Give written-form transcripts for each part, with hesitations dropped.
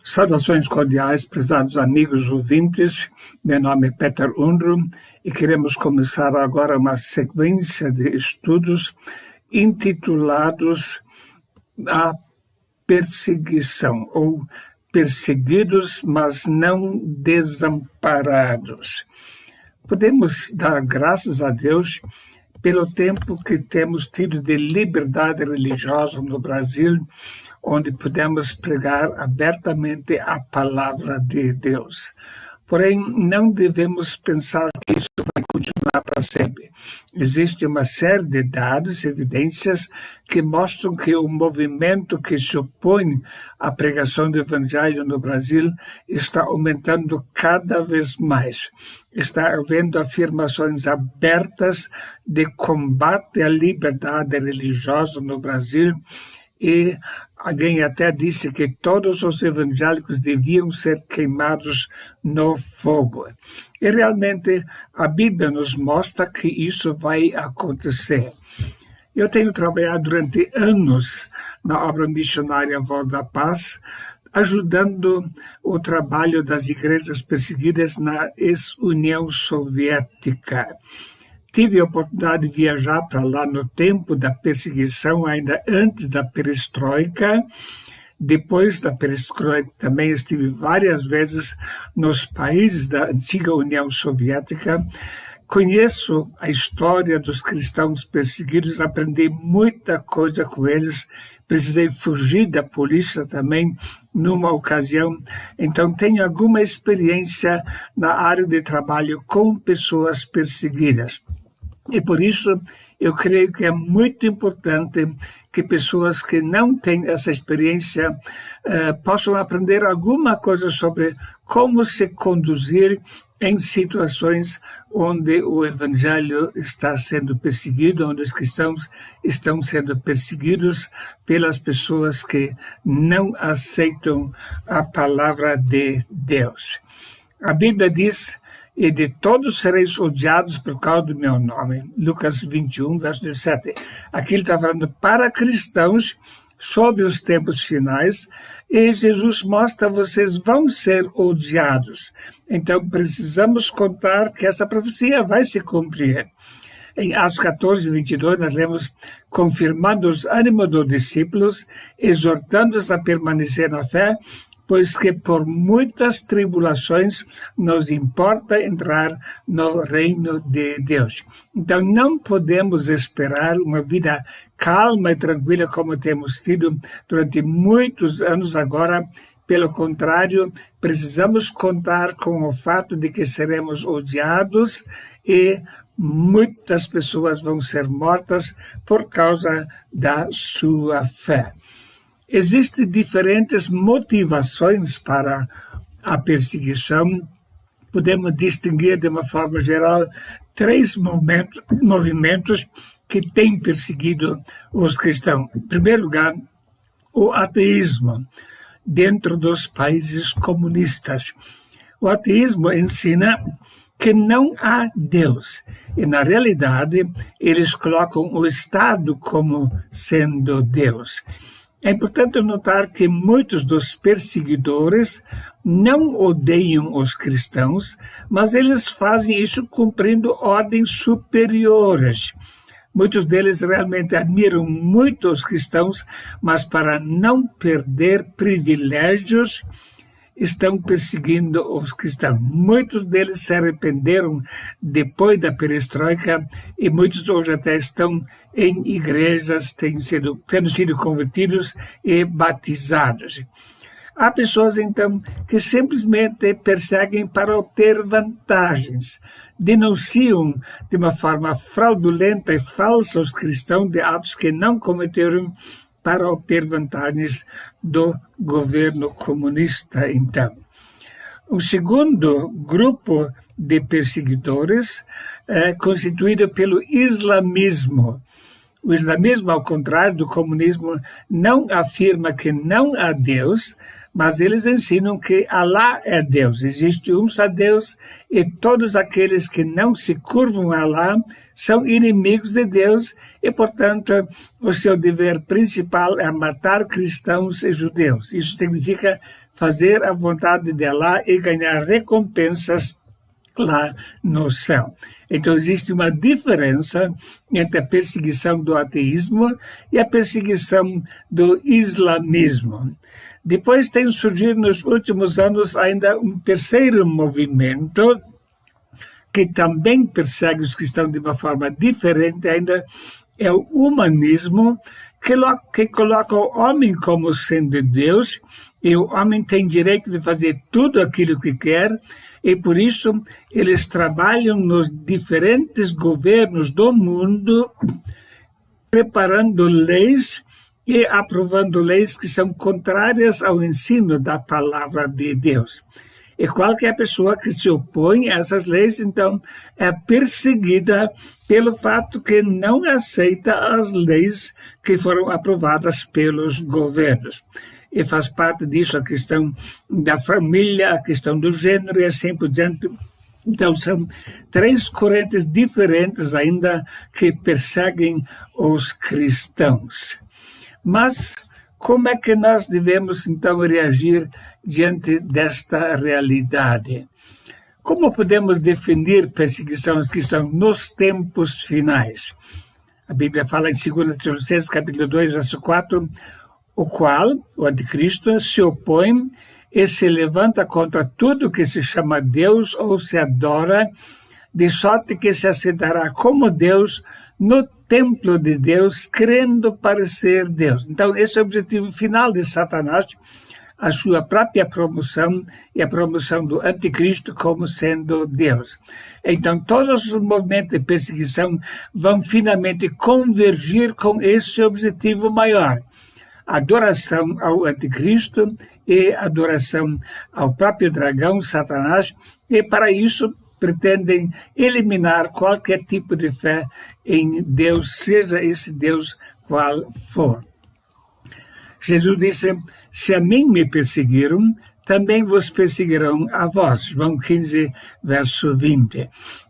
Saudações cordiais, prezados amigos ouvintes. Meu nome é Peter Undro e queremos começar agora uma sequência de estudos intitulados A Perseguição, ou Perseguidos, mas não desamparados. Podemos dar graças a Deus pelo tempo que temos tido de liberdade religiosa no Brasil, onde podemos pregar abertamente a palavra de Deus. Porém, não devemos pensar que isso vai continuar para sempre. Existe uma série de dados, evidências, que mostram que o movimento que se opõe à pregação do Evangelho no Brasil está aumentando cada vez mais. Está havendo afirmações abertas de combate à liberdade religiosa no Brasil, e alguém até disse que todos os evangélicos deviam ser queimados no fogo. E realmente a Bíblia nos mostra que isso vai acontecer. Eu tenho trabalhado durante anos na obra missionária Voz da Paz, ajudando o trabalho das igrejas perseguidas na ex-União Soviética. Tive a oportunidade de viajar para lá no tempo da perseguição, ainda antes da perestroika. Depois da perestroika também estive várias vezes nos países da antiga União Soviética. Conheço a história dos cristãos perseguidos, aprendi muita coisa com eles. Precisei fugir da polícia também numa ocasião. Então tenho alguma experiência na área de trabalho com pessoas perseguidas. E por isso eu creio que é muito importante que pessoas que não têm essa experiência possam aprender alguma coisa sobre como se conduzir em situações onde o Evangelho está sendo perseguido, onde os cristãos estão sendo perseguidos pelas pessoas que não aceitam a palavra de Deus. A Bíblia diz: e de todos sereis odiados por causa do meu nome. Lucas 21, verso 17. Aqui ele está falando para cristãos sobre os tempos finais, e Jesus mostra: vocês vão ser odiados. Então precisamos contar que essa profecia vai se cumprir. Em Atos 14, 22, nós lemos: confirmando os ânimos dos discípulos, exortando-os a permanecer na fé, pois que por muitas tribulações nos importa entrar no reino de Deus. Então não podemos esperar uma vida calma e tranquila como temos tido durante muitos anos agora. Pelo contrário, precisamos contar com o fato de que seremos odiados e muitas pessoas vão ser mortas por causa da sua fé. Existem diferentes motivações para a perseguição. Podemos distinguir de uma forma geral 3 movimentos que têm perseguido os cristãos. Em primeiro lugar, o ateísmo dentro dos países comunistas. O ateísmo ensina que não há Deus. E, na realidade, eles colocam o Estado como sendo Deus. É importante notar que muitos dos perseguidores não odeiam os cristãos, mas eles fazem isso cumprindo ordens superiores. Muitos deles realmente admiram muito os cristãos, mas para não perder privilégios, estão perseguindo os cristãos. Muitos deles se arrependeram depois da perestroika e muitos hoje até estão em igrejas, tendo sido convertidos e batizados. Há pessoas, então, que simplesmente perseguem para obter vantagens, denunciam de uma forma fraudulenta e falsa os cristãos de atos que não cometeram para obter vantagens do governo comunista, então. O segundo grupo de perseguidores é constituído pelo islamismo. O islamismo, ao contrário do comunismo, não afirma que não há Deus, mas eles ensinam que Alá é Deus, existe um só Deus, e todos aqueles que não se curvam a Alá são inimigos de Deus, e, portanto, o seu dever principal é matar cristãos e judeus. Isso significa fazer a vontade de Alá e ganhar recompensas lá no céu. Então, existe uma diferença entre a perseguição do ateísmo e a perseguição do islamismo. Depois tem surgido nos últimos anos ainda um terceiro movimento que também persegue os cristãos de uma forma diferente, ainda é o humanismo, que coloca o homem como sendo Deus, e o homem tem direito de fazer tudo aquilo que quer, e por isso eles trabalham nos diferentes governos do mundo, preparando leis e aprovando leis que são contrárias ao ensino da palavra de Deus. E qualquer pessoa que se opõe a essas leis, então, é perseguida pelo fato que não aceita as leis que foram aprovadas pelos governos. E faz parte disso a questão da família, a questão do gênero e assim por diante. Então, são três correntes diferentes ainda que perseguem os cristãos. Mas como é que nós devemos, então, reagir diante desta realidade? Como podemos definir perseguição aos cristãos nos tempos finais? A Bíblia fala em 2 Tessalonicenses, capítulo 2, verso 4, o qual, o anticristo, se opõe e se levanta contra tudo que se chama Deus ou se adora, de sorte que se assentará como Deus no templo de Deus, crendo parecer Deus. Então, esse é o objetivo final de Satanás, a sua própria promoção e a promoção do anticristo como sendo Deus. Então, todos os movimentos de perseguição vão finalmente convergir com esse objetivo maior. Adoração ao anticristo e adoração ao próprio dragão, Satanás, e para isso pretendem eliminar qualquer tipo de fé em Deus, seja esse Deus qual for. Jesus disse, se a mim me perseguiram, também vos perseguirão a vós. João 15, verso 20.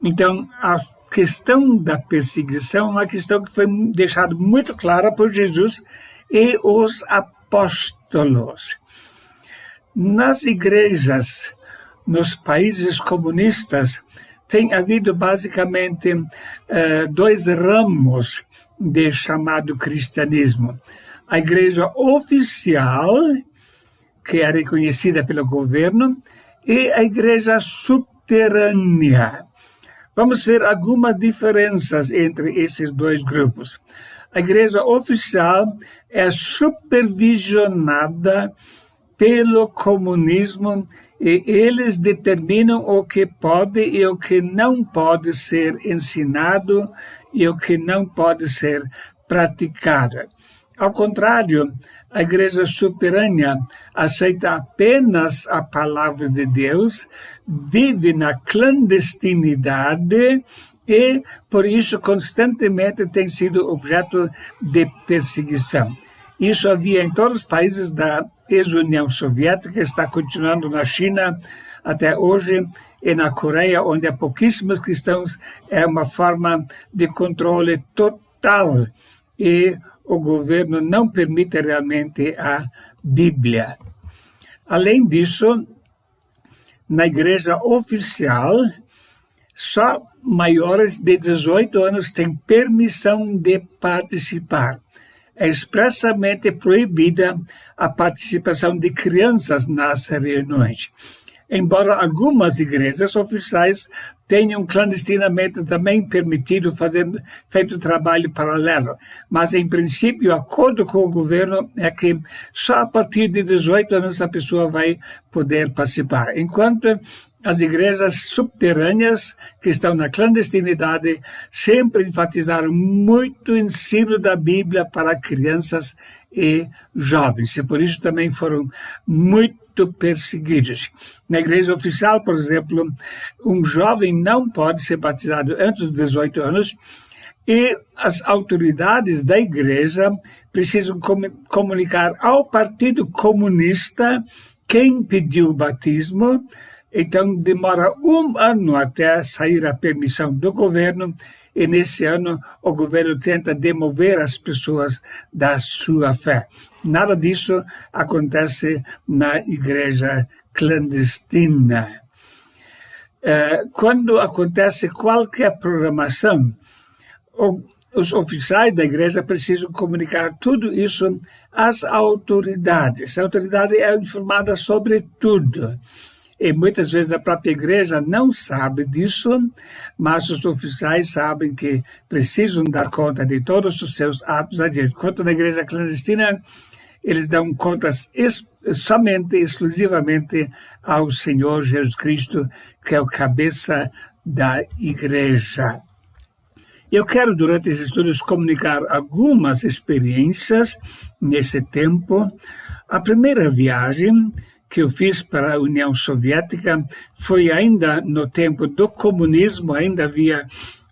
Então, a questão da perseguição é uma questão que foi deixada muito clara por Jesus e os apóstolos. Nas igrejas, nos países comunistas, tem havido basicamente dois ramos de chamado cristianismo. A igreja oficial, que é reconhecida pelo governo, e a igreja subterrânea. Vamos ver algumas diferenças entre esses dois grupos. A igreja oficial é supervisionada pelo comunismo e eles determinam o que pode e o que não pode ser ensinado e o que não pode ser praticado. Ao contrário, a igreja subterrânea aceita apenas a palavra de Deus, vive na clandestinidade e, por isso, constantemente tem sido objeto de perseguição. Isso havia em todos os países da ex-União Soviética, está continuando na China até hoje, e na Coreia, onde há pouquíssimos cristãos, é uma forma de controle total, e o governo não permite realmente a Bíblia. Além disso, na igreja oficial, só maiores de 18 anos têm permissão de participar. É expressamente proibida a participação de crianças nas reuniões. Embora algumas igrejas oficiais tenham clandestinamente também permitido feito trabalho paralelo, mas em princípio o acordo com o governo é que só a partir de 18 anos a pessoa vai poder participar, enquanto as igrejas subterrâneas que estão na clandestinidade sempre enfatizaram muito o ensino da Bíblia para crianças e jovens, e por isso também foram muito perseguidos. Na igreja oficial, por exemplo, um jovem não pode ser batizado antes dos 18 anos e as autoridades da igreja precisam comunicar ao Partido Comunista quem pediu o batismo. Então, demora 1 ano até sair a permissão do governo, e nesse ano o governo tenta demover as pessoas da sua fé. Nada disso acontece na igreja clandestina. Quando acontece qualquer programação, os oficiais da igreja precisam comunicar tudo isso às autoridades. A autoridade é informada sobre tudo. E muitas vezes a própria igreja não sabe disso, mas os oficiais sabem que precisam dar conta de todos os seus atos a Deus. Quanto na igreja clandestina, eles dão contas exclusivamente ao Senhor Jesus Cristo, que é o cabeça da igreja. Eu quero, durante esses estudos, comunicar algumas experiências nesse tempo. A primeira viagem que eu fiz para a União Soviética foi ainda no tempo do comunismo, ainda havia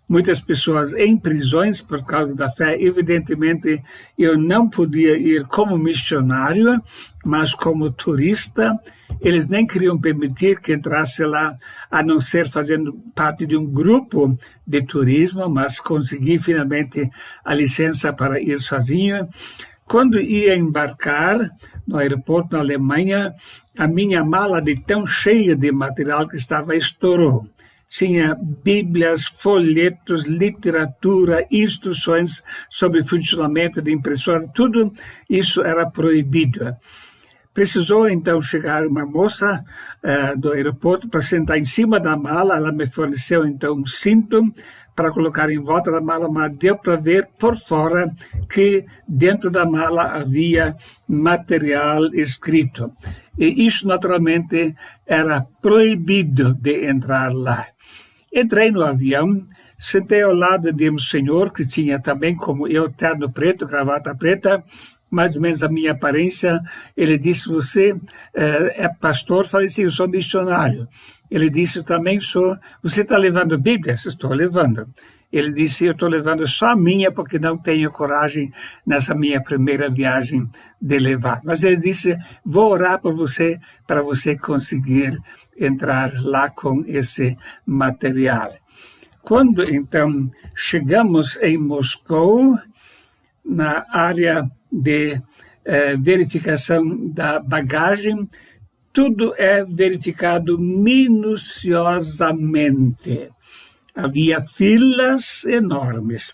muitas pessoas em prisões por causa da fé. Evidentemente, eu não podia ir como missionário, mas como turista. Eles nem queriam permitir que entrasse lá, a não ser fazendo parte de um grupo de turismo, mas consegui finalmente a licença para ir sozinho. Quando ia embarcar no aeroporto na Alemanha, a minha mala de tão cheia de material que estava estourou. Tinha bíblias, folhetos, literatura, instruções sobre funcionamento de impressora, tudo isso era proibido. Precisou então chegar uma moça do aeroporto para sentar em cima da mala. Ela me forneceu então um cinto para colocar em volta da mala, mas deu para ver por fora que dentro da mala havia material escrito. E isso, naturalmente, era proibido de entrar lá. Entrei no avião, sentei ao lado de um senhor que tinha também, como eu, terno preto, gravata preta, mais ou menos a minha aparência. Ele disse: você é pastor? Falei: sim, eu sou missionário. Ele disse: também sou. Você está levando Bíblias? Estou levando. Ele disse: eu estou levando só a minha, porque não tenho coragem nessa minha primeira viagem de levar. Mas ele disse: vou orar por você, para você conseguir entrar lá com esse material. Quando então chegamos em Moscou, na área de verificação da bagagem, tudo é verificado minuciosamente. Havia filas enormes.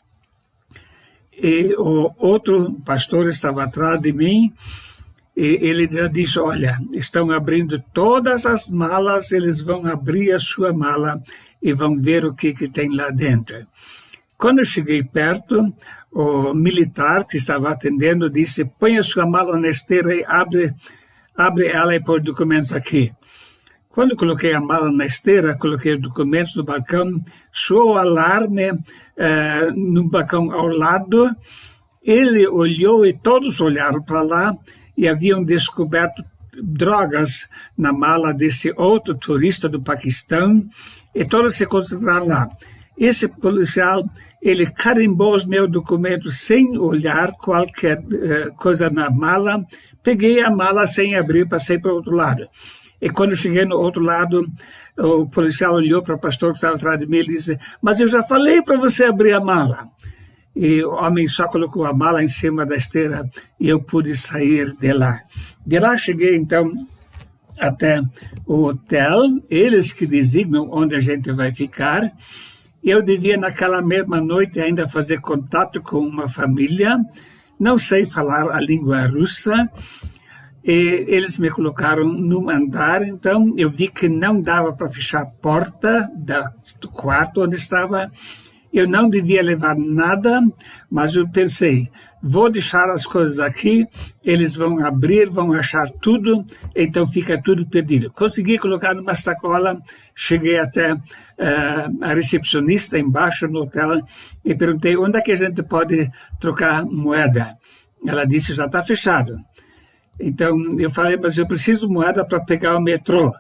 E o outro pastor estava atrás de mim, e ele já disse: olha, estão abrindo todas as malas, eles vão abrir a sua mala e vão ver o que tem lá dentro. Quando eu cheguei perto, o militar que estava atendendo disse: põe a sua mala na esteira e abre ela e põe os documentos aqui. Quando coloquei a mala na esteira, coloquei os documentos no balcão, soou o alarme no balcão ao lado. Ele olhou e todos olharam para lá e haviam descoberto drogas na mala desse outro turista do Paquistão, e todos se concentraram lá. Esse policial, ele carimbou os meus documentos sem olhar qualquer coisa na mala. Peguei a mala sem abrir, passei para o outro lado. E quando cheguei no outro lado, o policial olhou para o pastor que estava atrás de mim e disse: mas eu já falei para você abrir a mala. E o homem só colocou a mala em cima da esteira e eu pude sair de lá. De lá cheguei então até o hotel, eles que designam onde a gente vai ficar. Eu devia naquela mesma noite ainda fazer contato com uma família. Não sei falar a língua russa. E eles me colocaram num andar, então eu vi que não dava para fechar a porta do quarto onde estava. Eu não devia levar nada, mas eu pensei: vou deixar as coisas aqui, eles vão abrir, vão achar tudo, então fica tudo perdido. Consegui colocar numa sacola, cheguei até a recepcionista embaixo no hotel e perguntei: onde é que a gente pode trocar moeda? Ela disse: já está fechado. Então eu falei: mas eu preciso de moeda para pegar o metrô.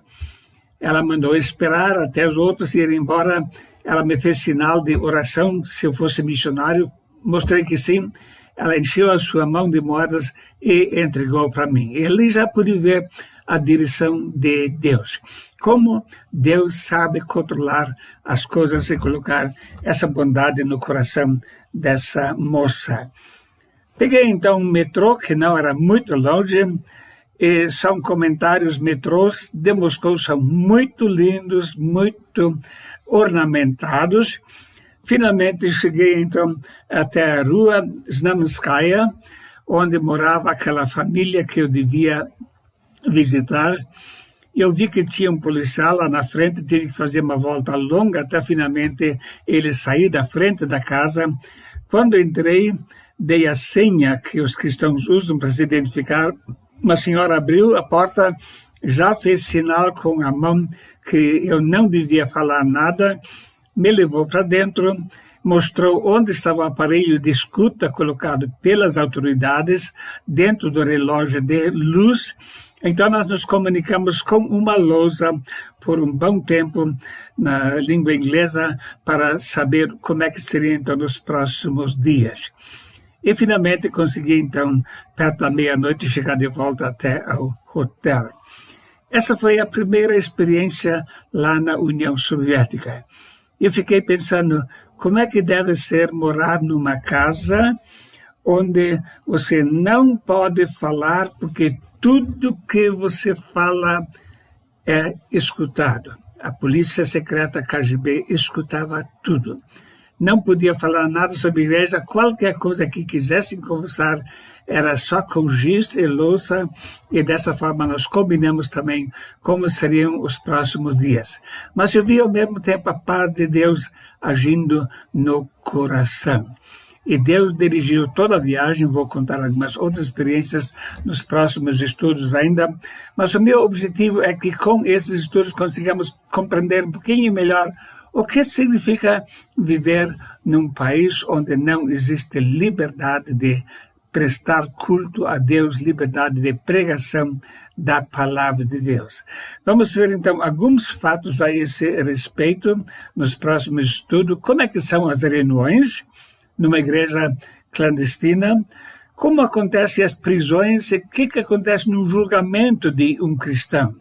Ela mandou esperar até os outros irem embora. Ela me fez sinal de oração, se eu fosse missionário. Mostrei que sim. ela encheu a sua mão de moedas e entregou para mim. Ele já pude ver a direção de Deus. Como Deus sabe controlar as coisas e colocar essa bondade no coração dessa moça. Peguei então um metrô, que não era muito longe, e são comentários metrôs de Moscou, são muito lindos, muito ornamentados. Finalmente cheguei então até a rua Znamenskaya, onde morava aquela família que eu devia visitar. Eu vi que tinha um policial lá na frente, tive que fazer uma volta longa até finalmente ele sair da frente da casa. Quando entrei, dei a senha que os cristãos usam para se identificar. Uma senhora abriu a porta, já fez sinal com a mão que eu não devia falar nada, me levou para dentro, mostrou onde estava o aparelho de escuta colocado pelas autoridades dentro do relógio de luz. Então nós nos comunicamos com uma lousa por um bom tempo na língua inglesa para saber como é que seria então nos próximos dias. E finalmente consegui então, perto da meia-noite, chegar de volta até ao hotel. Essa foi a primeira experiência lá na União Soviética. Eu fiquei pensando, como é que deve ser morar numa casa onde você não pode falar porque tudo que você fala é escutado. A polícia secreta KGB escutava tudo. Não podia falar nada sobre a igreja, qualquer coisa que quisessem conversar era só com giz e louça, e dessa forma nós combinamos também como seriam os próximos dias. Mas eu vi ao mesmo tempo a paz de Deus agindo no coração. E Deus dirigiu toda a viagem, vou contar algumas outras experiências nos próximos estudos ainda, mas o meu objetivo é que com esses estudos consigamos compreender um pouquinho melhor o que significa viver num país onde não existe liberdade de prestar culto a Deus, liberdade de pregação da palavra de Deus. Vamos ver então alguns fatos a esse respeito nos próximos estudos. Como é que são as reuniões numa igreja clandestina? Como acontecem as prisões e o que acontece no julgamento de um cristão?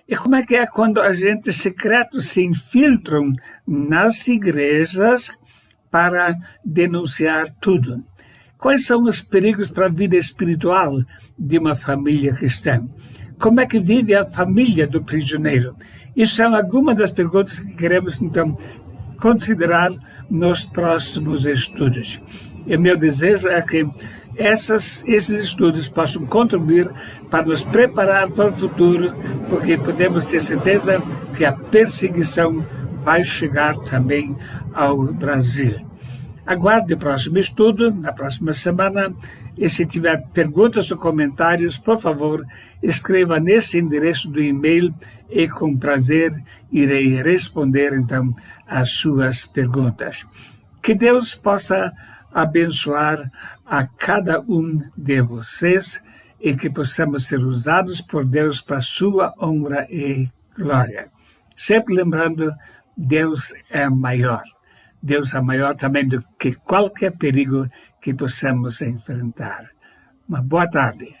E como é quando agentes secretos se infiltram nas igrejas para denunciar tudo? Quais são os perigos para a vida espiritual de uma família cristã? Como é que vive a família do prisioneiro? Isso são algumas das perguntas que queremos, então, considerar nos próximos estudos. E meu desejo é que esses estudos possam contribuir para nos preparar para o futuro, porque podemos ter certeza que a perseguição vai chegar também ao Brasil. Aguarde o próximo estudo, na próxima semana, e se tiver perguntas ou comentários, por favor, escreva nesse endereço do e-mail e com prazer irei responder, então, às suas perguntas. Que Deus possa abençoar a cada um de vocês e que possamos ser usados por Deus para sua honra e glória. Sempre lembrando, Deus é maior. Deus é maior também do que qualquer perigo que possamos enfrentar. Uma boa tarde.